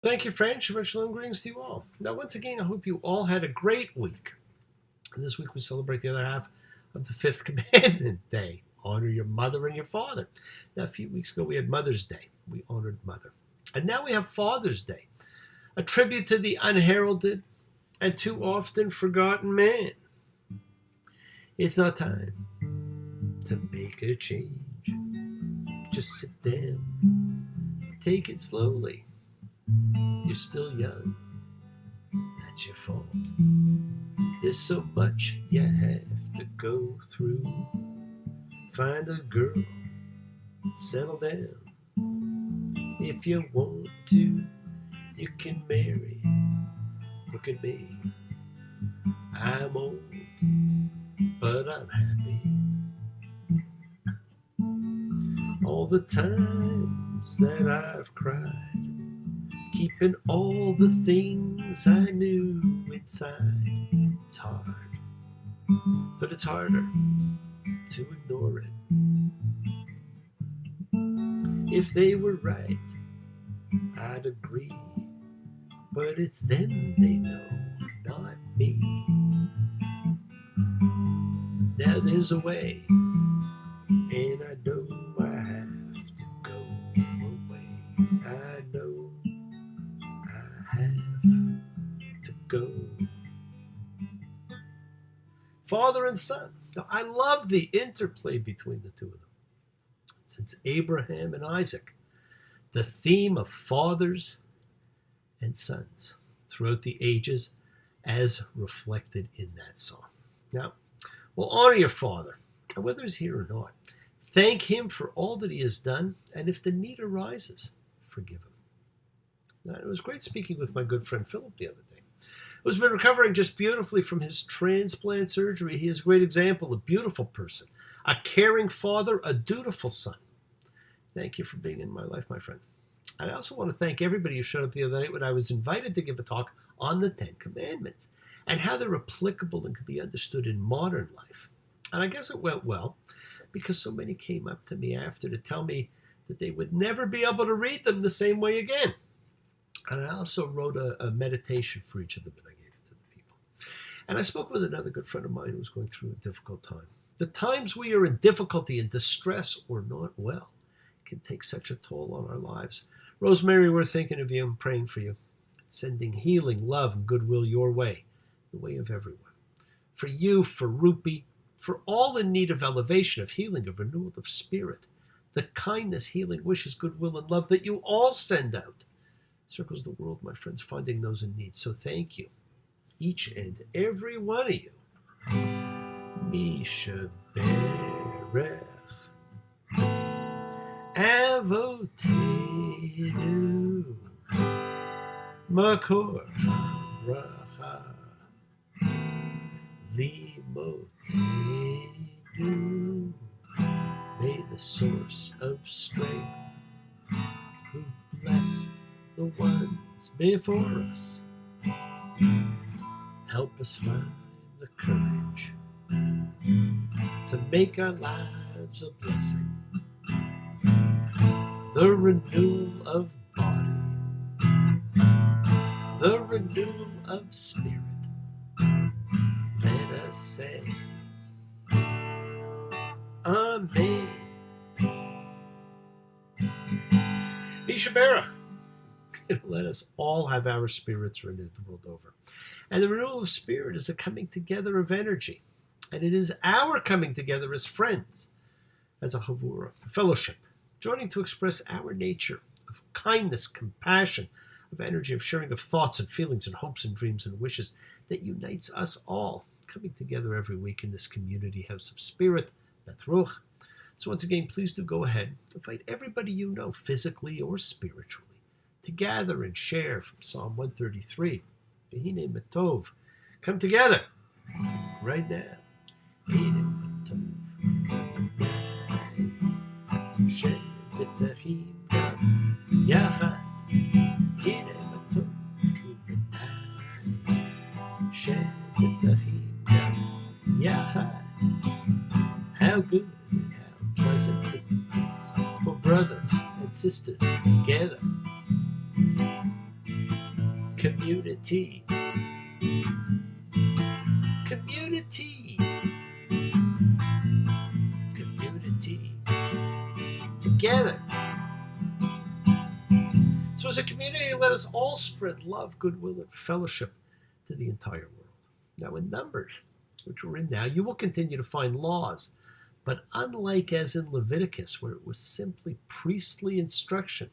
Thank you, Fran. Shabbat shalom, greetings to you all. Now, once again, I hope you all had a great week. And this week we celebrate the other half of the fifth commandment day. Honor your mother and your father. Now, a few weeks ago, we had Mother's Day. We honored Mother. And now we have Father's Day, a tribute to the unheralded and too often forgotten man. It's not time to make a change. Just sit down. Take it slowly. You're still young. That's your fault. There's so much you have to go through. Find a girl. Settle down. If you want to, you can marry. Look at me. I'm old, but I'm happy. All the times that I've cried, keeping all the things I knew inside. It's hard, but it's harder to ignore it. If they were right, I'd agree, but it's them they know, not me. Now there's a way, and I know I have to go away. I know I have to go. Father and son. Now, I love the interplay between the two of them. Since Abraham and Isaac, the theme of fathers and sons throughout the ages as reflected in that song. Now, we'll honor your father, and whether he's here or not. Thank him for all that he has done, and if the need arises, forgive him. Now, it was great speaking with my good friend Philip the other day, who's been recovering just beautifully from his transplant surgery. He is a great example, a beautiful person, a caring father, a dutiful son. Thank you for being in my life, my friend. I also want to thank everybody who showed up the other night when I was invited to give a talk on the Ten Commandments and how they're applicable and can be understood in modern life. And I guess it went well because so many came up to me after to tell me that they would never be able to read them the same way again. And I also wrote a meditation for each of them, and I gave it to the people. And I spoke with another good friend of mine who was going through a difficult time. The times we are in difficulty and distress or not well can take such a toll on our lives. Rosemary, we're thinking of you and praying for you, sending healing, love, and goodwill your way, the way of everyone. For you, for Rupi, for all in need of elevation, of healing, of renewal of spirit, the kindness, healing, wishes, goodwill, and love that you all send out circles the world, my friends, finding those in need. So thank you, each and every one of you. Misha Berech Avotenu Makor Bracha Limotenu. May the source of strength, who blessed the ones before us, help us find the courage to make our lives a blessing. The renewal of body, the renewal of spirit. Let us say, Amen. Misha Berach. Let us all have our spirits renewed the world over. And the renewal of spirit is a coming together of energy. And it is our coming together as friends, as a chavura, a fellowship, joining to express our nature of kindness, compassion, of energy, of sharing of thoughts and feelings and hopes and dreams and wishes that unites us all, coming together every week in this community house of spirit, Beth Ruach. So once again, please do go ahead, invite everybody you know, physically or spiritually, to gather and share from Psalm 133. V'hine matov. Come together right now. V'hine matov. שבטחים גם יחד, הנה מתוק וביניים. שבטחים גם יחד. How good and how pleasant it is for brothers and sisters together. Community. Community. Community. Together. So as a community, let us all spread love, goodwill, and fellowship to the entire world. Now in Numbers, which we're in now, you will continue to find laws. But unlike as in Leviticus, where it was simply priestly instruction,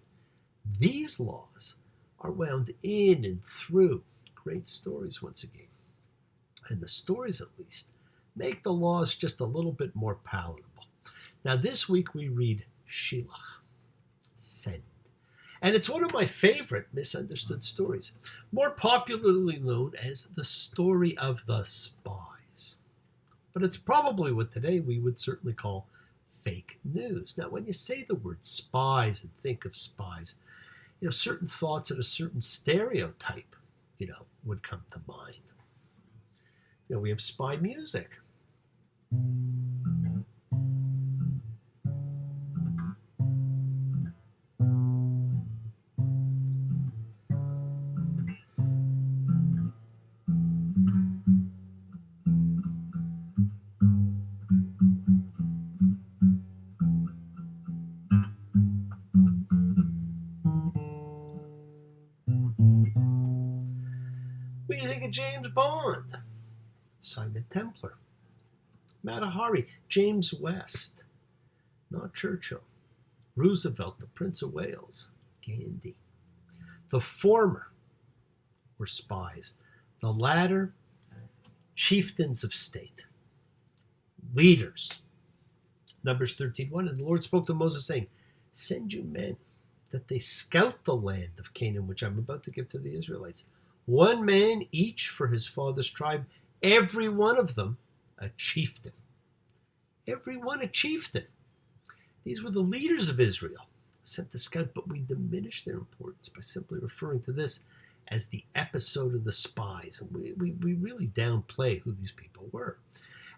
these laws are wound in and through great stories once again. And the stories, at least, make the laws just a little bit more palatable. Now this week we read shelach, send. And it's one of my favorite misunderstood stories, more popularly known as the story of the spies. But it's probably what today we would certainly call fake news. Now, when you say the word spies and think of spies, certain thoughts and a certain stereotype, would come to mind. We have spy music. What do you think of James Bond? Simon Templar. Mata Hari. James West. Not Churchill. Roosevelt, the Prince of Wales. Gandhi. The former were spies. The latter, chieftains of state. Leaders. Numbers 13:1. And the Lord spoke to Moses, saying, send you men, that they scout the land of Canaan, which I'm about to give to the Israelites. One man each for his father's tribe, every one of them a chieftain. Every one a chieftain. These were the leaders of Israel, sent to scout, but we diminish their importance by simply referring to this as the episode of the spies. And we really downplay who these people were.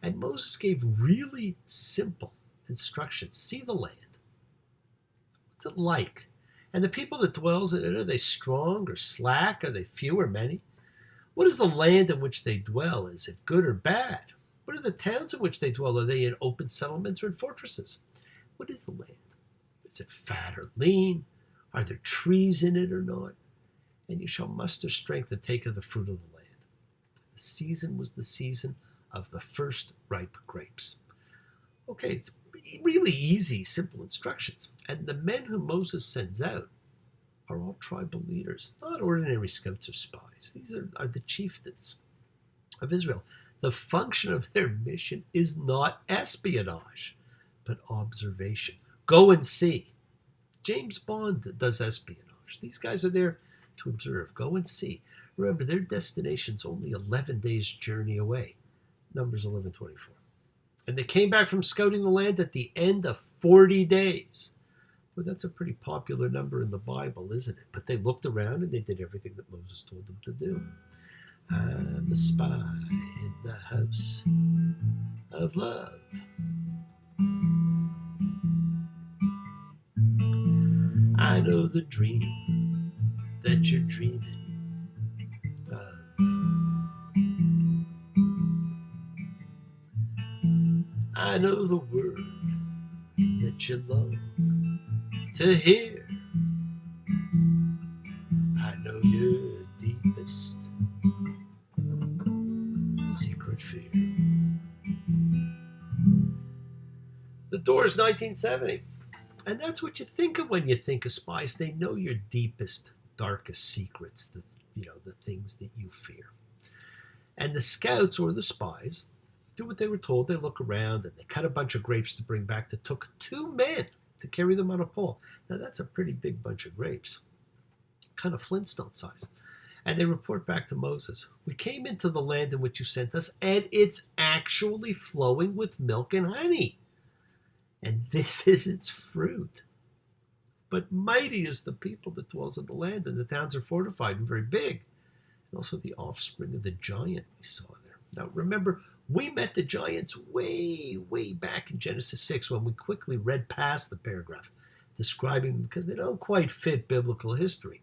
And Moses gave really simple instructions. See the land. What's it like? And the people that dwells in it, are they strong or slack? Are they few or many? What is the land in which they dwell? Is it good or bad? What are the towns in which they dwell? Are they in open settlements or in fortresses? What is the land? Is it fat or lean? Are there trees in it or not? And you shall muster strength and take of the fruit of the land. The season was the season of the first ripe grapes. Okay, it's really easy, simple instructions. And the men whom Moses sends out are all tribal leaders, not ordinary scouts or spies. These are the chieftains of Israel. The function of their mission is not espionage, but observation. Go and see. James Bond does espionage. These guys are there to observe. Go and see. Remember, their destination's only 11 days' journey away. Numbers 11:24. And they came back from scouting the land at the end of 40 days. Well, that's a pretty popular number in the Bible, isn't it? But they looked around and they did everything that Moses told them to do. I'm a spy in the house of love. I know the dream that you're dreaming of. I know the word that you long to hear. I know your deepest secret fear. The Doors, 1970. And that's what you think of when you think of spies. They know your deepest, darkest secrets, the things that you fear. And the scouts or the spies do what they were told. They look around and they cut a bunch of grapes to bring back that took 2 men to carry them on a pole. Now that's a pretty big bunch of grapes, kind of Flintstone size. And they report back to Moses, we came into the land in which you sent us, and it's actually flowing with milk and honey. And this is its fruit. But mighty is the people that dwells in the land, and the towns are fortified and very big. And also the offspring of the giant we saw there. Now remember, we met the giants way, way back in Genesis 6 when we quickly read past the paragraph describing them because they don't quite fit biblical history.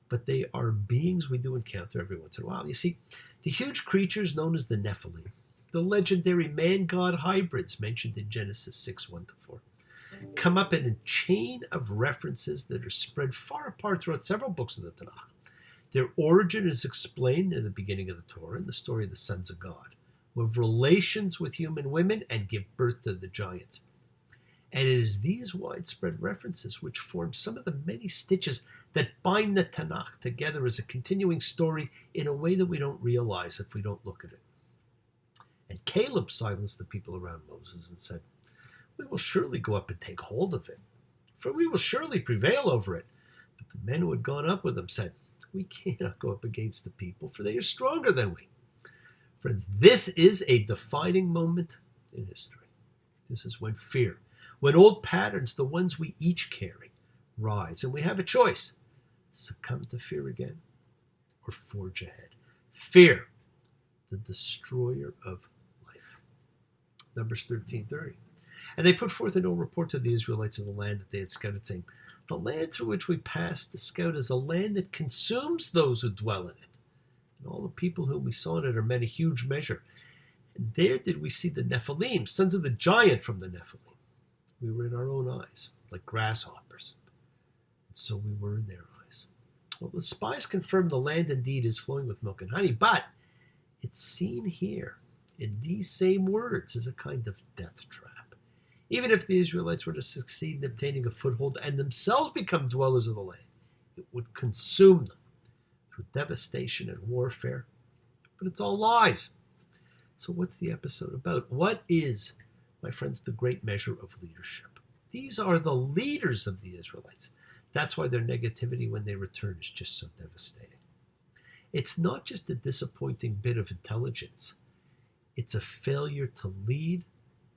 but they are beings we do encounter every once in a while. You see, the huge creatures known as the Nephilim, the legendary man-god hybrids mentioned in Genesis 6, 1-4, come up in a chain of references that are spread far apart throughout several books of the Tanakh. Their origin is explained in the beginning of the Torah in the story of the sons of God, who have relations with human women and give birth to the giants. And it is these widespread references which form some of the many stitches that bind the Tanakh together as a continuing story in a way that we don't realize if we don't look at it. And Caleb silenced the people around Moses and said, "We will surely go up and take hold of it, for we will surely prevail over it." But the men who had gone up with him said, "We cannot go up against the people, for they are stronger than we." Friends, this is a defining moment in history. This is when fear, when old patterns, the ones we each carry, rise, and we have a choice: succumb to fear again or forge ahead. Fear, the destroyer of life. Numbers 13:30. And they put forth an old report to the Israelites of the land that they had scouted, saying, "The land through which we passed to scout is a land that consumes those who dwell in it. And all the people whom we saw in it are men of huge measure. And there did we see the Nephilim, sons of the giant from the Nephilim. We were in our own eyes, like grasshoppers. And so we were in their eyes." Well, the spies confirmed the land indeed is flowing with milk and honey, but it's seen here in these same words as a kind of death trap. Even if the Israelites were to succeed in obtaining a foothold and themselves become dwellers of the land, it would consume them through devastation and warfare. But it's all lies. So what's the episode about? What is, my friends, the great measure of leadership? These are the leaders of the Israelites. That's why their negativity when they return is just so devastating. It's not just a disappointing bit of intelligence. It's a failure to lead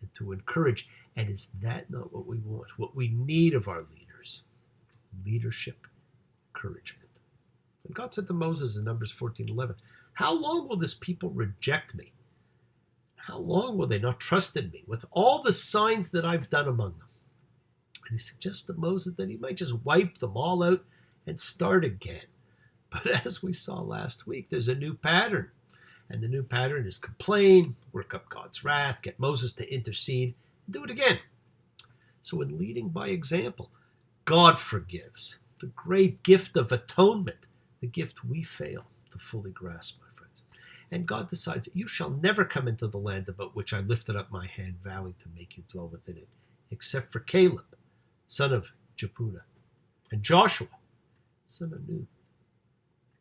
and to encourage. And is that not what we want? What we need of our leaders? Leadership, encouragement. And God said to Moses in Numbers 14:11, "How long will this people reject me? How long will they not trust in me with all the signs that I've done among them?" And he suggests to Moses that he might just wipe them all out and start again. But as we saw last week, there's a new pattern. And the new pattern is complain, work up God's wrath, get Moses to intercede, and do it again. So in leading by example, God forgives. The great gift of atonement, the gift we fail to fully grasp, my friends. And God decides, "You shall never come into the land about which I lifted up my hand, vowing to make you dwell within it, except for Caleb, son of Jephunneh, and Joshua, son of Nun.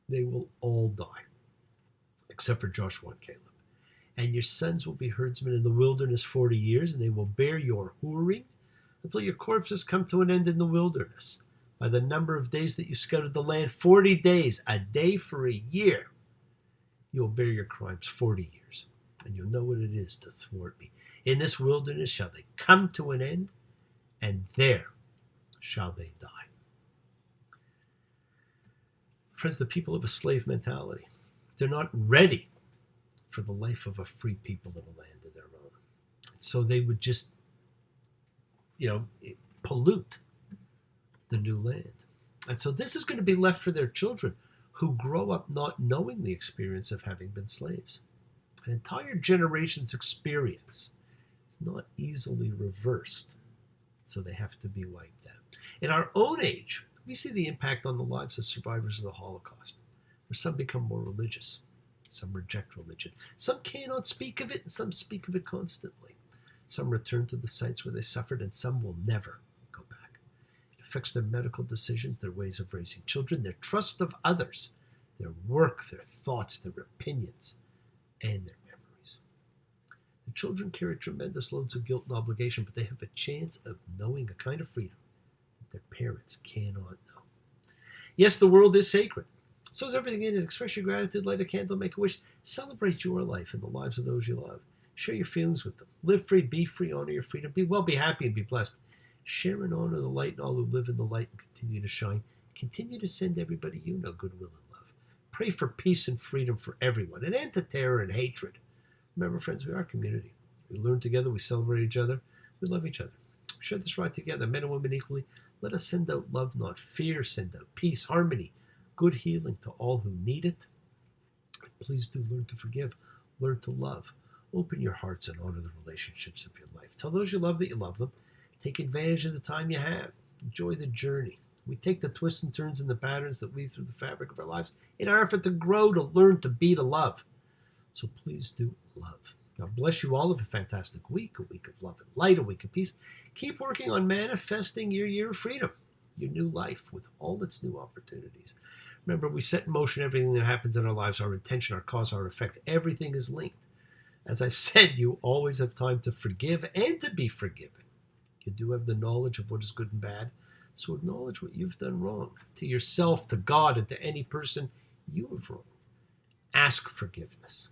They will all die, except for Joshua and Caleb. And your sons will be herdsmen in the wilderness 40 years, and they will bear your whoring until your corpses come to an end in the wilderness. By the number of days that you scouted the land, 40 days, a day for a year, you will bear your crimes 40 years, and you'll know what it is to thwart me. In this wilderness shall they come to an end, and there shall they die." Friends, the people have a slave mentality. They're not ready for the life of a free people in a land of their own. And so they would just, pollute the new land. And so this is going to be left for their children who grow up not knowing the experience of having been slaves. An entire generation's experience is not easily reversed, so they have to be wiped out. In our own age, we see the impact on the lives of survivors of the Holocaust, where some become more religious, some reject religion, some cannot speak of it, and some speak of it constantly. Some return to the sites where they suffered, and some will never go back. It affects their medical decisions, their ways of raising children, their trust of others, their work, their thoughts, their opinions, and their memories. The children carry tremendous loads of guilt and obligation, but they have a chance of knowing a kind of freedom that their parents cannot know. Yes, the world is sacred. So is everything in it. Express your gratitude, light a candle, make a wish. Celebrate your life and the lives of those you love. Share your feelings with them. Live free, be free, honor your freedom. Be well, be happy, and be blessed. Share and honor the light and all who live in the light and continue to shine. Continue to send everybody you know goodwill and love. Pray for peace and freedom for everyone, an end to terror and hatred. Remember, friends, we are a community. We learn together, we celebrate each other, we love each other. We share this ride together, men and women equally. Let us send out love, not fear. Send out peace, harmony, good healing to all who need it. Please do learn to forgive, learn to love. Open your hearts and honor the relationships of your life. Tell those you love that you love them. Take advantage of the time you have. Enjoy the journey. We take the twists and turns and the patterns that weave through the fabric of our lives in our effort to grow, to learn, to be, to love. So please do love. God bless you all. Have a fantastic week, a week of love and light, a week of peace. Keep working on manifesting your year of freedom, your new life with all its new opportunities. Remember, we set in motion everything that happens in our lives, our intention, our cause, our effect. Everything is linked. As I've said, you always have time to forgive and to be forgiven. You do have the knowledge of what is good and bad, so acknowledge what you've done wrong to yourself, to God, and to any person you have wronged. Ask forgiveness.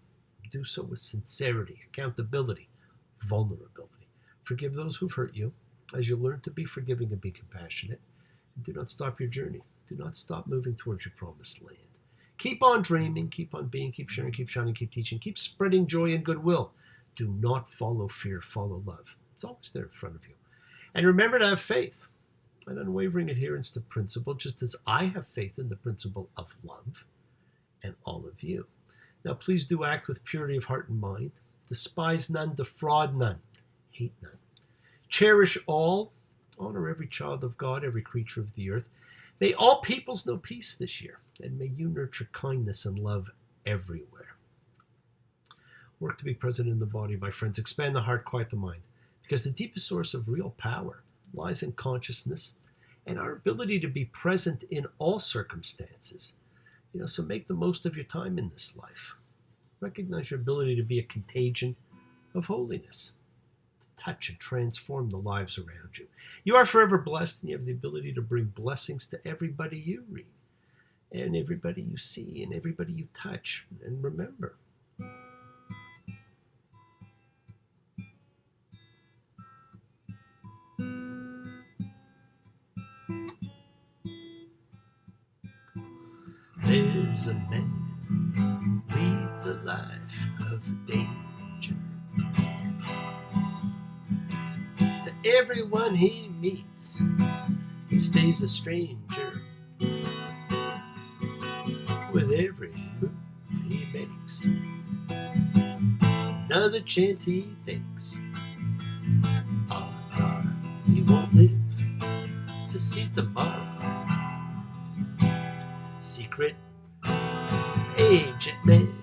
Do so with sincerity, accountability, vulnerability. Forgive those who've hurt you as you learn to be forgiving and be compassionate. And do not stop your journey. Do not stop moving towards your promised land. Keep on dreaming, keep on being, keep sharing, keep shining, keep teaching, keep spreading joy and goodwill. Do not follow fear, follow love. It's always there in front of you. And remember to have faith, an unwavering adherence to principle, just as I have faith in the principle of love and all of you. Now, please do act with purity of heart and mind. Despise none, defraud none, hate none. Cherish all, honor every child of God, every creature of the earth. May all peoples know peace this year, and may you nurture kindness and love everywhere. Work to be present in the body, my friends. Expand the heart, quiet the mind, because the deepest source of real power lies in consciousness and our ability to be present in all circumstances. So make the most of your time in this life. Recognize your ability to be a contagion of holiness, to touch and transform the lives around you. You are forever blessed, and you have the ability to bring blessings to everybody you read, and everybody you see, and everybody you touch. And remember, there's a man leads a life of danger. To everyone he meets, he stays a stranger. With every move he makes, another chance he takes, odds are he won't live to see tomorrow. Secret agent man,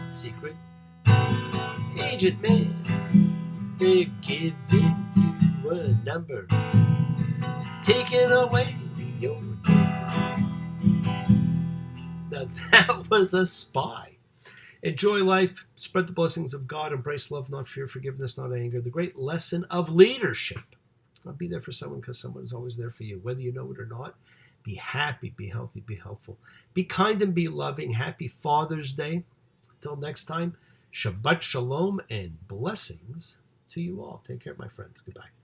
secret agent man, they're giving you a number, taking away your name. Now that was a spy. Enjoy life, spread the blessings of God, embrace love, not fear, forgiveness, not anger, the great lesson of leadership. I'll be there for someone because someone is always there for you, whether you know it or not. Be happy, be healthy, be helpful. Be kind and be loving. Happy Father's Day. Until next time, Shabbat Shalom and blessings to you all. Take care, my friends. Goodbye.